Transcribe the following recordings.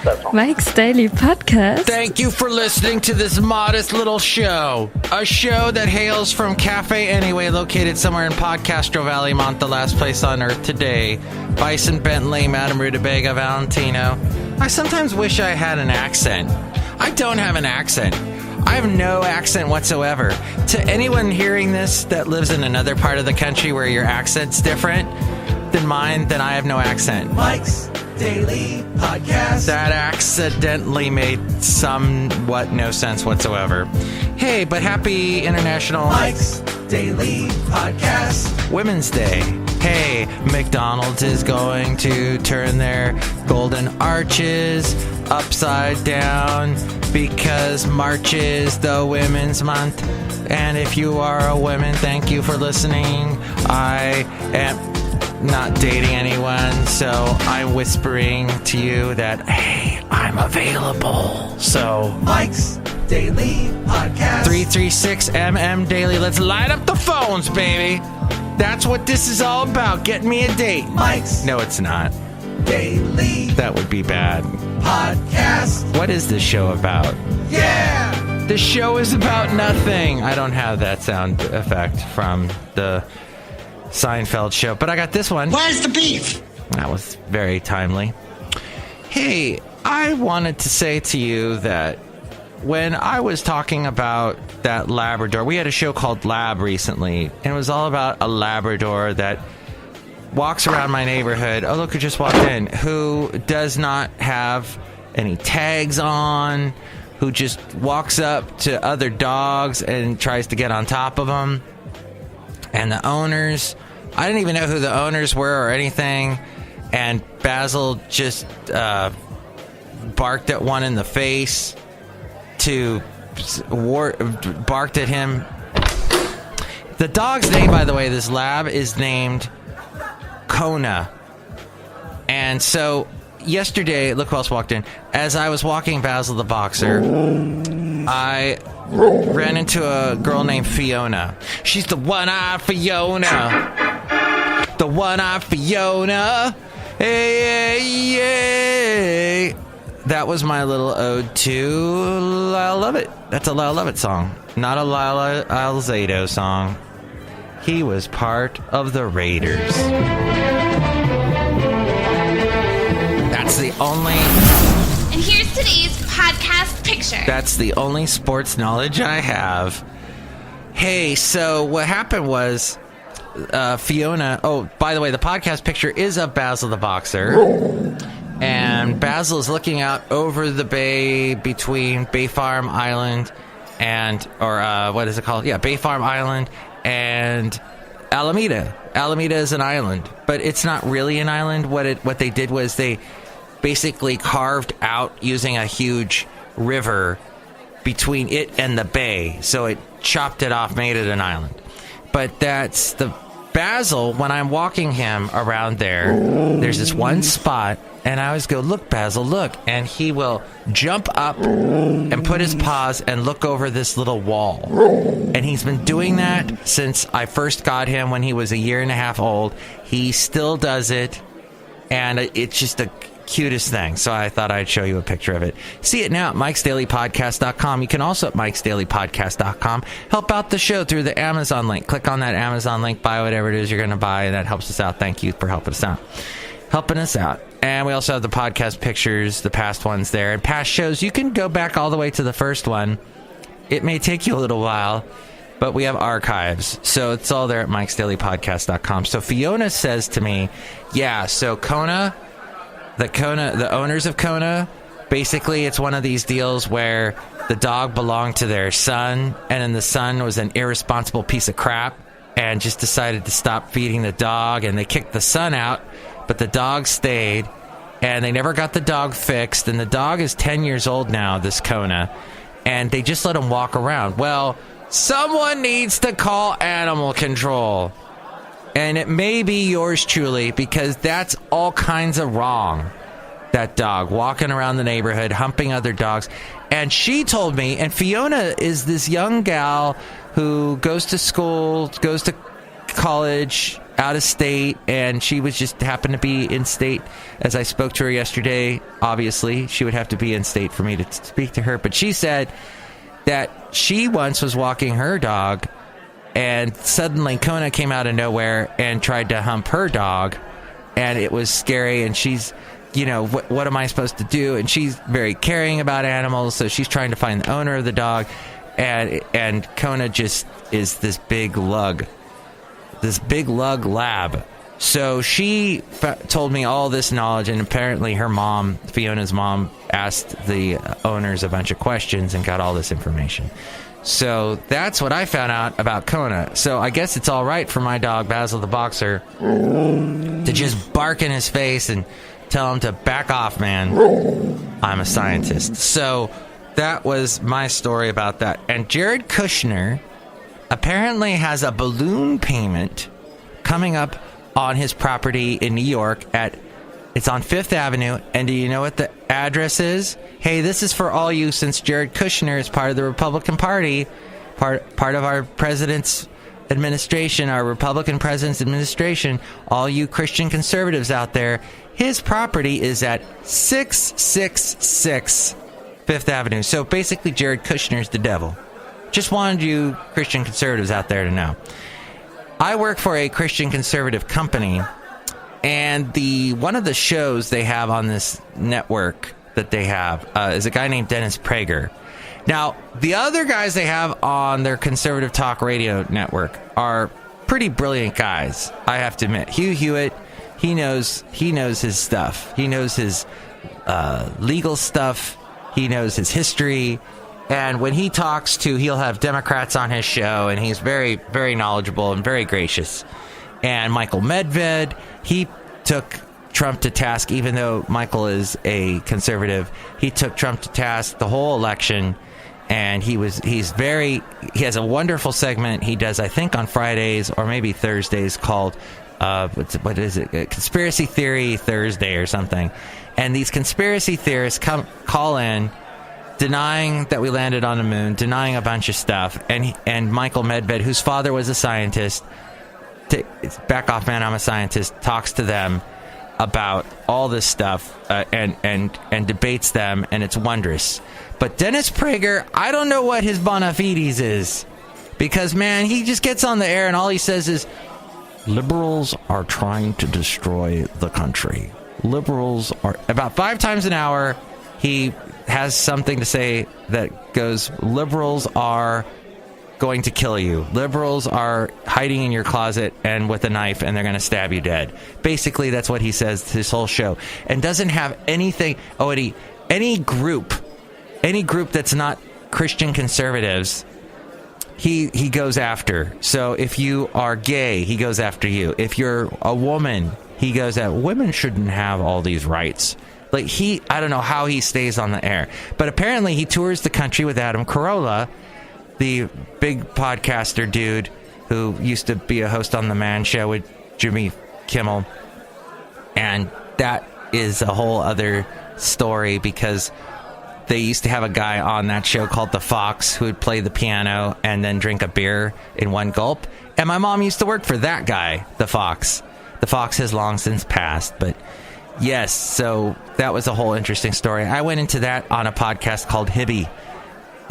not that song. Mike's Daily Podcast. Thank you for listening to this modest little show. A show that hails from Cafe Anyway, located somewhere in Podcastro Valley, Mont, the last place on earth today. Bison Bentley, Madame Rootabega, Valentino. I sometimes wish I had an accent. I don't have an accent. I have no accent whatsoever. To anyone hearing this that lives in another part of the country where your accent's different than mine, then I have no accent. Mike's Daily Podcast. That accidentally made somewhat no sense whatsoever. Hey, but happy International Mike's Daily Podcast. Women's Day. Hey, McDonald's is going to turn their golden arches upside down because March is the Women's Month. And if you are a woman, thank you for listening. I am not dating anyone, so I'm whispering to you that, hey, I'm available. So, Mike's Daily Podcast. 336 Daily. Let's light up the phones, baby. That's what this is all about. Get me a date. Mike's No, it's not. Daily That would be bad. Podcast. What is this show about? Yeah! The show is about nothing. I don't have that sound effect from the Seinfeld show, but I got this one. Where's the beef? That was very timely. Hey, I wanted to say to you that when I was talking about that Labrador, we had a show called Lab recently, and it was all about a Labrador that walks around my neighborhood. Oh, look who just walked in. Who does not have any tags on, who just walks up to other dogs and tries to get on top of them. And the owners, I didn't even know who the owners were or anything. And Basil just barked at one in the face barked at him. The dog's name, by the way, this lab is named Kona. And so yesterday, look who else walked in. As I was walking Basil the boxer, I ran into a girl named Fiona. She's the one-eyed Fiona. The one-eyed Fiona. Hey, hey, hey. That was my little ode to Lyle Lovett. That's a Lyle Lovett song, not a Lyle Alzado song. He was part of the Raiders. That's the only... And here's today's podcast picture. That's the only sports knowledge I have. Hey, so what happened was Fiona... Oh, by the way, the podcast picture is of Basil the boxer. And Basil is looking out over the bay between Bay Farm Island and... Or what is it called? Yeah, Bay Farm Island and Alameda. Alameda is an island, but it's not really an island. What they did was they basically carved out using a huge river between it and the bay. So it chopped it off, made it an island. But that's the Basil, when I'm walking him around there's this one spot, and I always go, look, Basil, look. And he will jump up and put his paws and look over this little wall. And he's been doing that since I first got him when he was 1.5 years old. He still does it, and it's just the cutest thing. So I thought I'd show you a picture of it. See it now at MIKEs-DAILY-PODCAST.com. You can also at MIKES-DAILY-PODCAST.com help out the show through the Amazon link. Click on that Amazon link, buy whatever it is you're going to buy, and that helps us out. Thank you for helping us out. And we also have the podcast pictures, the past ones there, and past shows. You can go back all the way to the first one. It may take you a little while, but we have archives. So it's all there at MIKES-DAILY-PODCAST.com. So Fiona says to me, yeah, so the owners of Kona, basically it's one of these deals where the dog belonged to their son, and then the son was an irresponsible piece of crap and just decided to stop feeding the dog, and they kicked the son out, but the dog stayed, and they never got the dog fixed, and the dog is 10 years old now, this Kona, and they just let him walk around. Well, someone needs to call animal control. And it may be yours truly, because that's all kinds of wrong. That dog walking around the neighborhood, humping other dogs. And she told me, and Fiona is this young gal who goes to school, goes to college out of state, and she was just happened to be in state as I spoke to her yesterday. Obviously, she would have to be in state for me to speak to her. But she said that she once was walking her dog, and suddenly Kona came out of nowhere and tried to hump her dog, and it was scary, and she's, what am I supposed to do? And she's very caring about animals, so she's trying to find the owner of the dog, and Kona just is this big lug lab. So she told me all this knowledge, and apparently her mom, Fiona's mom, asked the owners a bunch of questions and got all this information. So that's what I found out about Kona. So I guess it's all right for my dog, Basil the Boxer, to just bark in his face and tell him to back off, man. I'm a scientist. So that was my story about that. And Jared Kushner apparently has a balloon payment coming up on his property in New York it's on 5th Avenue. And do you know what the address is? Hey, this is for all you, since Jared Kushner is part of the Republican Party, part of our president's administration, our Republican president's administration, all you Christian conservatives out there, his property is at 666 5th Avenue. So basically, Jared Kushner's the devil. Just wanted you Christian conservatives out there to know. I work for a Christian conservative company, and one of the shows they have on this network that they have is a guy named Dennis Prager. Now, the other guys they have on their conservative talk radio network are pretty brilliant guys, I have to admit. Hugh Hewitt, he knows his stuff. He knows his legal stuff. He knows his history. And when he talks he'll have Democrats on his show, and he's very, very knowledgeable and very gracious. And Michael Medved, he took Trump to task, even though Michael is a conservative. He took Trump to task the whole election, and he has a wonderful segment he does, I think, on Fridays or maybe Thursdays called, what is it? Conspiracy Theory Thursday or something. And these conspiracy theorists call in, denying that we landed on the moon, denying a bunch of stuff, and Michael Medved, whose father was a scientist, back off, man, I'm a scientist, talks to them about all this stuff and debates them, and it's wondrous. But Dennis Prager, I don't know what his bona fides is, because, man, he just gets on the air and all he says is, liberals are trying to destroy the country. Liberals are, about 5 times an hour, he has something to say that goes, liberals are going to kill you. Liberals are hiding in your closet and with a knife, and they're going to stab you dead. Basically, that's what he says his whole show, and doesn't have anything. Any group that's not Christian conservatives, he goes after. So if you are gay, he goes after you. If you're a woman, he goes at women shouldn't have all these rights. Like I don't know how he stays on the air, but apparently he tours the country with Adam Carolla, the big podcaster dude who used to be a host on The Man Show with Jimmy Kimmel. And that is a whole other story, because they used to have a guy on that show called The Fox who would play the piano and then drink a beer in one gulp. And my mom used to work for that guy, The Fox. The Fox has long since passed, but yes, so that was a whole interesting story. I went into that on a podcast called Hibby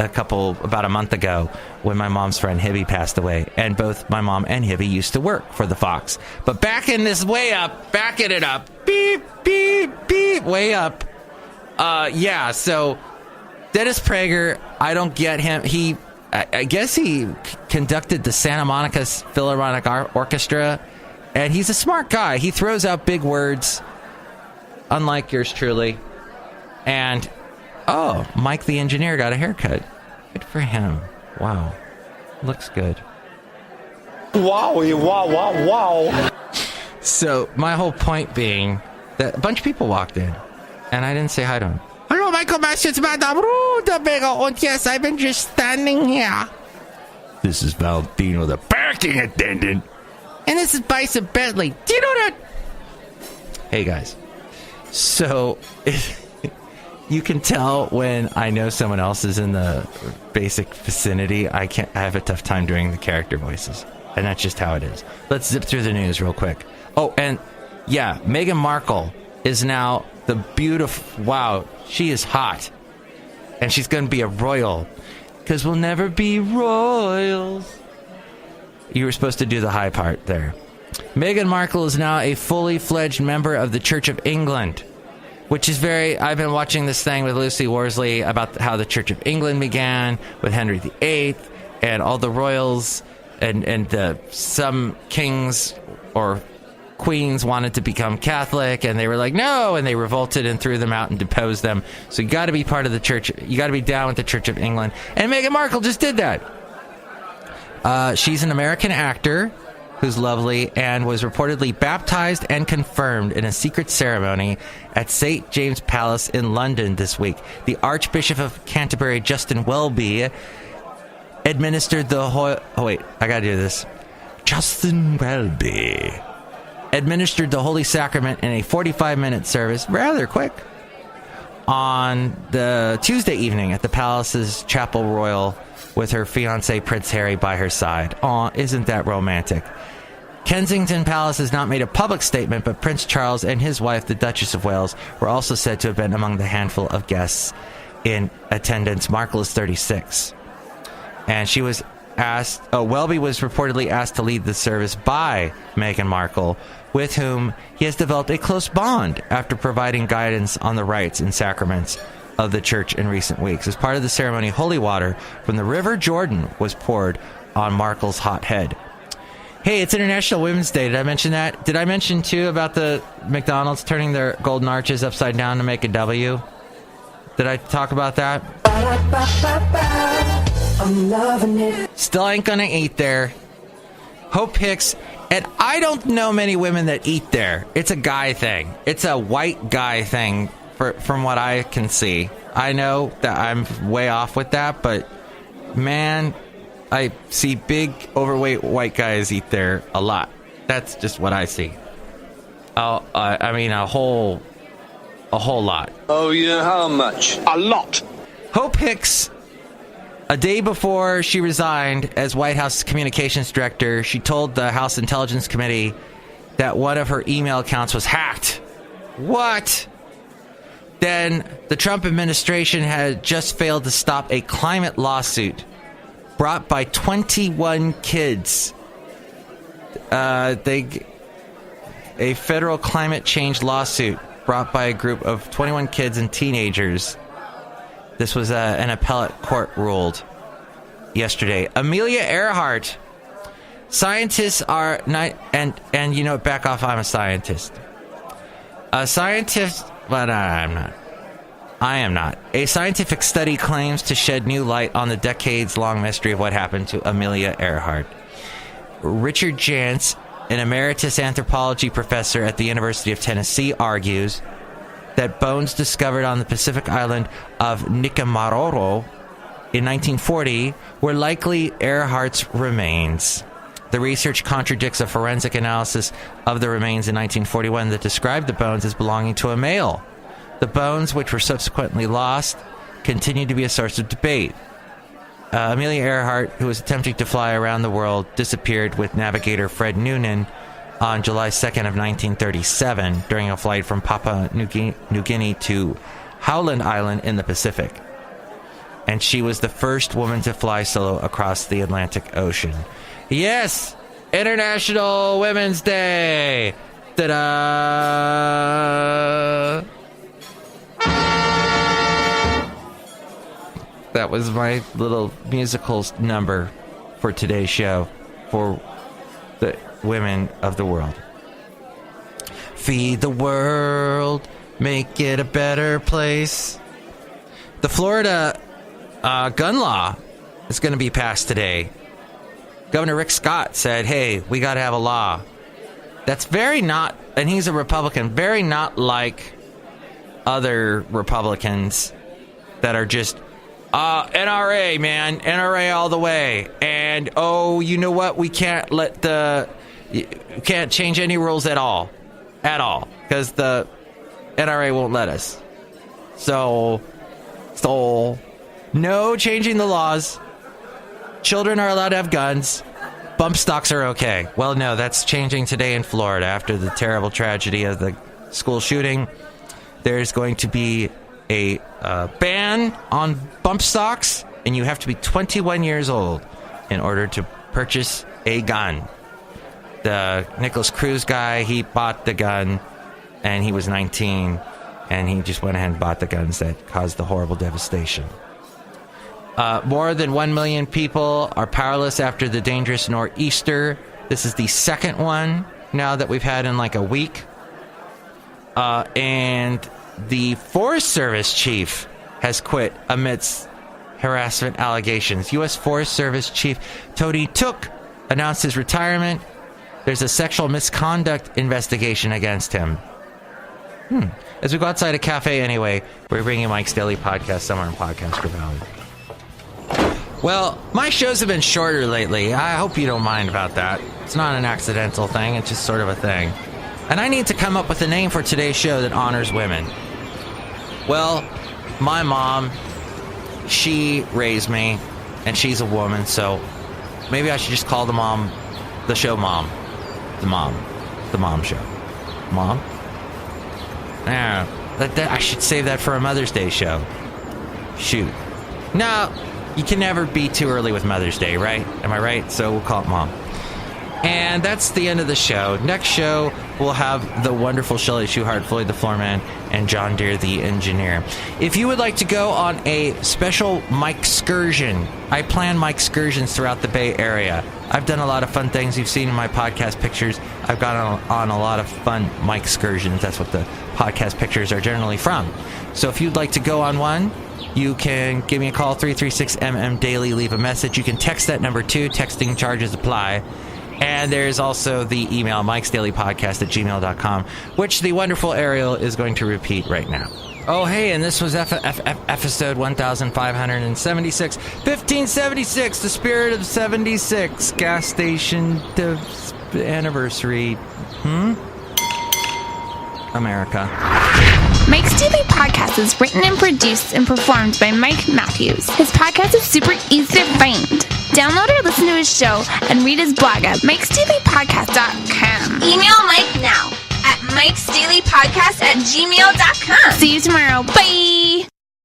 about a month ago, when my mom's friend Hibby passed away, and both my mom and Hibby used to work for The Fox. But backing it up, beep, beep, beep, way up. So Dennis Prager, I don't get him. I guess he conducted the Santa Monica Philharmonic Orchestra, and he's a smart guy. He throws out big words, unlike yours truly. And Mike the engineer got a haircut. Good for him. Wow. Looks good. Wow. So my whole point being that a bunch of people walked in, and I didn't say hi to him. Hello, Michael Masters, Madame Rootabega, and yes, I've been just standing here. This is Valentino, the parking attendant. And this is Bison Bentley. Do you know that? Hey, guys. So, you can tell when I know someone else is in the basic vicinity. I have a tough time doing the character voices. And that's just how it is. Let's zip through the news real quick. Oh, and yeah, Meghan Markle is now the beautiful... Wow, she is hot. And she's going to be a royal. Because we'll never be royals. You were supposed to do the high part there. Meghan Markle is now a fully fledged member of the Church of England. Which is very... I've been watching this thing with Lucy Worsley about how the Church of England began with Henry VIII and all the royals and some kings or queens wanted to become Catholic and they were like, no, and they revolted and threw them out and deposed them. So you got to be part of the church. You got to be down with the Church of England. And Meghan Markle just did that. She's an American actor who's lovely and was reportedly baptized and confirmed in a secret ceremony at St. James Palace in London this week. The Archbishop of Canterbury, Justin Welby, administered the Justin Welby administered the Holy Sacrament in a 45-minute service, rather quick, on the Tuesday evening at the palace's Chapel Royal with her fiancé Prince Harry by her side. Aw, isn't that romantic? Kensington Palace has not made a public statement, but Prince Charles and his wife, the Duchess of Wales, were also said to have been among the handful of guests in attendance. Markle is 36. And she was asked... Welby was reportedly asked to lead the service by Meghan Markle, with whom he has developed a close bond after providing guidance on the rites and sacraments of the church in recent weeks. As part of the ceremony, holy water from the River Jordan was poured on Markle's hot head. Hey, it's International Women's Day. Did I mention that? Did I mention, too, about the McDonald's turning their golden arches upside down to make a W? Did I talk about that? I'm loving it. Still ain't gonna eat there. Hope Hicks, and I don't know many women that eat there. It's a guy thing. It's a white guy thing, from what I can see. I know that I'm way off with that, but man, I see big, overweight white guys eat there a lot. That's just what I see. I mean, a whole lot. Oh yeah, how much? A lot. Hope Hicks, a day before she resigned as White House Communications Director, she told the House Intelligence Committee that one of her email accounts was hacked. What? Then the Trump administration had just failed to stop a climate lawsuit brought by 21 kids. A federal climate change lawsuit brought by a group of 21 kids and teenagers. This was an appellate court ruled yesterday. Amelia Earhart. Scientists are not... And you know, back off, I'm a scientist. A scientist... But I'm not. I am not. A scientific study claims to shed new light on the decades-long mystery of what happened to Amelia Earhart. Richard Jantz, an emeritus anthropology professor at the University of Tennessee, argues that bones discovered on the Pacific island of Nikamaroro in 1940 were likely Earhart's remains. The research contradicts a forensic analysis of the remains in 1941 that described the bones as belonging to a male. The bones, which were subsequently lost, continue to be a source of debate. Amelia Earhart, who was attempting to fly around the world, disappeared with navigator Fred Noonan on July 2nd of 1937 during a flight from Papua New Guinea to Howland Island in the Pacific. And she was the first woman to fly solo across the Atlantic Ocean. Yes! International Women's Day! Ta-da! That was my little musical number for today's show for the women of the world. Feed the world, make it a better place. The Florida gun law is going to be passed today. Governor Rick Scott said, hey, we got to have a law. That's very not, and he's a Republican, very not like other Republicans that are just, NRA, man, NRA all the way. And, oh, you know what? We can't you can't change any rules at all, because the NRA won't let us. So, no changing the laws. Children are allowed to have guns, bump stocks are okay. Well, no, that's changing today in Florida after the terrible tragedy of the school shooting. There's going to be a ban on bump stocks, and you have to be 21 years old in order to purchase a gun. The Nicholas Cruz guy, he bought the gun, and he was 19, and he just went ahead and bought the guns that caused the horrible devastation. More than 1 million people are powerless after the dangerous nor'easter. This is the second one now that we've had in like a week. And the Forest Service chief has quit amidst harassment allegations. U.S. Forest Service Chief Tony Took announced his retirement. There's a sexual misconduct investigation against him. As we go outside a cafe anyway, we're bringing Mike's Daily Podcast somewhere in Podcaster Valley. Well, my shows have been shorter lately. I hope you don't mind about that. It's not an accidental thing. It's just sort of a thing. And I need to come up with a name for today's show that honors women. Well, my mom, she raised me, and she's a woman, so maybe I should just call the show Mom. The Mom Show. Mom? Yeah, I should save that for a Mother's Day show. Shoot. No, you can never be too early with Mother's Day, right? Am I right? So we'll call it Mom. And that's the end of the show. Next show, we'll have the wonderful Chely Shoehart, Floyd the Floorman, and John Deere the engineer. If you would like to go on a special Mike-scursion, I plan Mike-scursions throughout the Bay Area. I've done a lot of fun things you've seen in my podcast pictures. I've gone on a lot of fun Mike-scursions. That's what the podcast pictures are generally from. So if you'd like to go on one, you can give me a call, 336-MM-DAILY, leave a message. You can text that number too. Texting charges apply. And there's also the email, MIKEs-DAILY-PODCAST-1576-Mum, which the wonderful Ariel is going to repeat right now. Oh, hey, and this was episode 1576, 1576, the spirit of 76, gas station anniversary. America. Mike's Daily Podcast is written and produced and performed by Mike Matthews. His podcast is super easy to find. Download or listen to his show and read his blog at MIKES-DAILY-PODCAST.com. Email Mike now at MIKES-DAILY-PODCAST@gmail.com. See you tomorrow. Bye!